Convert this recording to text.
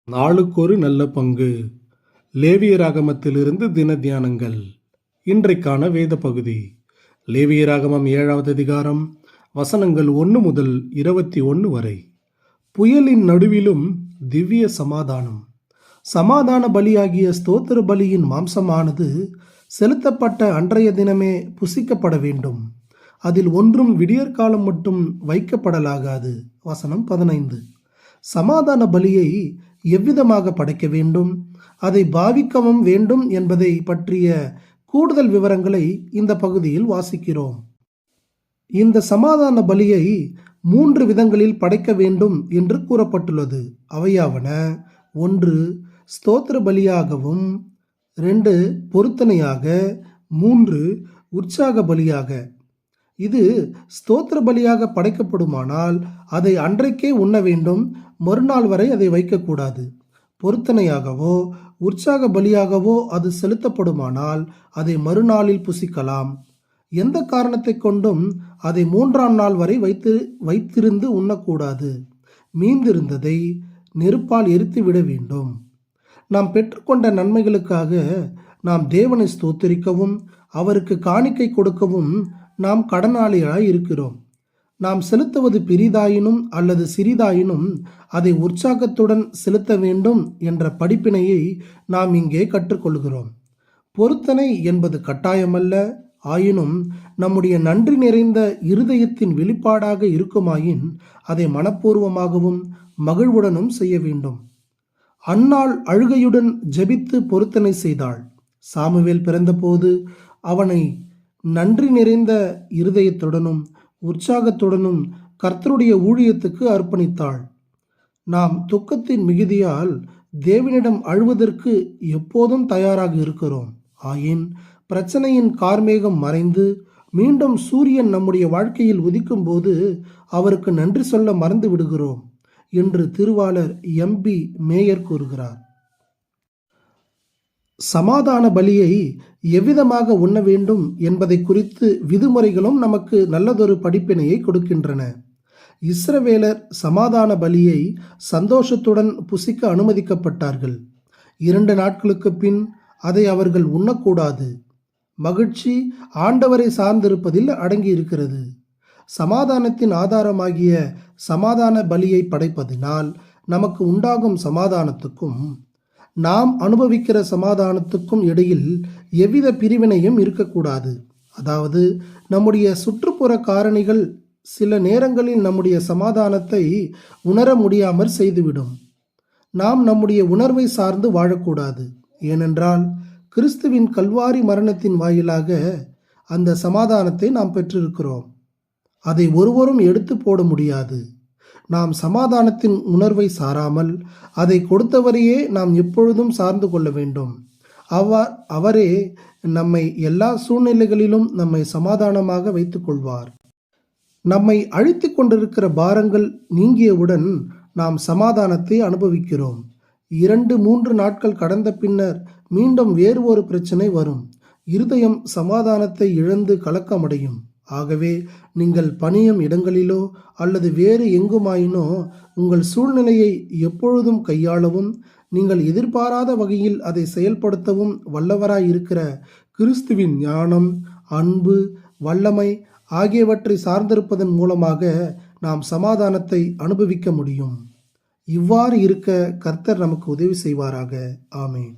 நாளுக்கொரு நல்ல பங்கு. லேவியராகமத்திலிருந்து தின தியானங்கள். இன்றைக்கான வேத பகுதி லேவியராகமம் 7வது அதிகாரம், வசனங்கள் 1 முதல் 21 வரை. புயலின் நடுவிலும் திவ்ய சமாதானம். சமாதான பலியாகிய ஸ்தோத்திர பலியின் மாம்சமானது செலுத்தப்பட்ட அன்றைய தினமே புசிக்கப்பட வேண்டும். அதில் ஒன்றும் விடியற்காலம் மட்டும் வைக்கப்படலாகாது. வசனம் 15. சமாதான பலியை எவ்விதமாக படைக்க வேண்டும், அதை பாவிக்கவும் வேண்டும் என்பதை பற்றிய கூடுதல் விவரங்களை இந்த பகுதியில் வாசிக்கிறோம். இந்த சமாதான பலியை 3 விதங்களில் படைக்க வேண்டும் என்று கூறப்பட்டுள்ளது. அவையாவன: 1 ஸ்தோத்திர பலியாகவும், 2 பொருத்தனையாக, 3 உற்சாக பலியாக. இது ஸ்தோத்திர பலியாக படைக்கப்படுமானால் அதை அன்றைக்கே உண்ண வேண்டும், மறுநாள் வரை அதை வைக்கக்கூடாது. பொருத்தனையாகவோ உற்சாக பலியாகவோ அது செலுத்தப்படுமானால் அதை மறுநாளில் புசிக்கலாம். எந்த காரணத்தை கொண்டும் அதை 3ஆம் நாள் வரை வைத்திருந்து உண்ணக்கூடாது. மீந்திருந்ததை நெருப்பால் எரித்து விட வேண்டும். நாம் பெற்றுக்கொண்ட நன்மைகளுக்காக நாம் தேவனை ஸ்தோத்திரிக்கவும் அவருக்கு காணிக்கை கொடுக்கவும் நாம் கடனாளிகளாய் இருக்கிறோம். நாம் செலுத்துவது பெரிதாயினும் அல்லது சிறிதாயினும் அதை உற்சாகத்துடன் செலுத்த வேண்டும் என்ற படிப்பினையை நாம் இங்கே கற்றுக்கொள்கிறோம். பொருத்தனை என்பது கட்டாயமல்ல, ஆயினும் நம்முடைய நன்றி நிறைந்த இருதயத்தின் வெளிப்பாடாக இருக்குமாயின் அதை மனப்பூர்வமாகவும் மகிழ்வுடனும் செய்ய வேண்டும். அன்னாள் அழுகையுடன் ஜெபித்து பொருத்தனை செய்தாள். சாமுவேல் பிறந்தபோது அவனை நன்றி நிறைந்த இருதயத்துடனும் உற்சாகத்துடனும் கர்த்தருடைய ஊழியத்துக்கு அர்ப்பணித்தாள். நாம் துக்கத்தின் மிகுதியால் தேவனிடம் அழுவதற்கு எப்போதும் தயாராக இருக்கிறோம். ஆயின் பிரச்சனையின் கார்மேகம் மறைந்து மீண்டும் சூரியன் நம்முடைய வாழ்க்கையில் உதிக்கும் போது அவருக்கு நன்றி சொல்ல மறந்து விடுகிறோம் என்று திருவாளர் எம்பி மேயர் கூறுகிறார். சமாதான பலியை எவ்விதமாக உண்ண வேண்டும் என்பதை குறித்து விதிமுறைகளும் நமக்கு நல்லதொரு படிப்பினையை கொடுக்கின்றன. இஸ்ரவேலர் சமாதான பலியை சந்தோஷத்துடன் புசிக்க அனுமதிக்கப்பட்டார்கள். 2 நாட்களுக்கு பின் அதை அவர்கள் உண்ணக்கூடாது. மகிழ்ச்சி ஆண்டவரை சார்ந்திருப்பதில் அடங்கியிருக்கிறது. சமாதானத்தின் ஆதாரமாகிய சமாதான பலியை படைப்பதினால் நமக்கு உண்டாகும் சமாதானத்துக்கும் நாம் அனுபவிக்கிற சமாதானத்துக்கும் இடையில் எவ்வித பிரிவினையும் இருக்கக்கூடாது. அதாவது நம்முடைய சுற்றுப்புற காரணிகள் சில நேரங்களில் நம்முடைய சமாதானத்தை உணர முடியாமற் செய்துவிடும். நாம் நம்முடைய உணர்வை சார்ந்து வாழக்கூடாது. ஏனென்றால் கிறிஸ்துவின் கல்வாரி மரணத்தின் வாயிலாக அந்த சமாதானத்தை நாம் பெற்றிருக்கிறோம். அதை ஒருவரும் எடுத்து போட முடியாது. நாம் சமாதானத்தின் உணர்வை சாராமல் அதை கொடுத்தவரையே நாம் எப்பொழுதும் சார்ந்து கொள்ள வேண்டும். அவரே நம்மை எல்லா சூழ்நிலைகளிலும் நம்மை சமாதானமாக வைத்துக் கொள்வார். நம்மை அழித்து கொண்டிருக்கிற பாரங்கள் நீங்கியவுடன் நாம் சமாதானத்தை அனுபவிக்கிறோம். 2-3 நாட்கள் கடந்த பின்னர் மீண்டும் வேறு ஒரு பிரச்சனை வரும். இருதயம் சமாதானத்தை இழந்து கலக்கமடையும். ஆகவே நீங்கள் பணியும் இடங்களிலோ அல்லது வேறு எங்குமாயினோ உங்கள் சூழ்நிலையை எப்பொழுதும் கையாளவும் நீங்கள் எதிர்பாராத வகையில் அதை செயல்படுத்தவும் வல்லவராயிருக்கிற கிறிஸ்துவின் ஞானம், அன்பு, வல்லமை ஆகியவற்றை சார்ந்திருப்பதன் மூலமாக நாம் சமாதானத்தை அனுபவிக்க முடியும். இவ்வாறு இருக்க கர்த்தர் நமக்கு உதவி செய்வாராக. ஆமென்.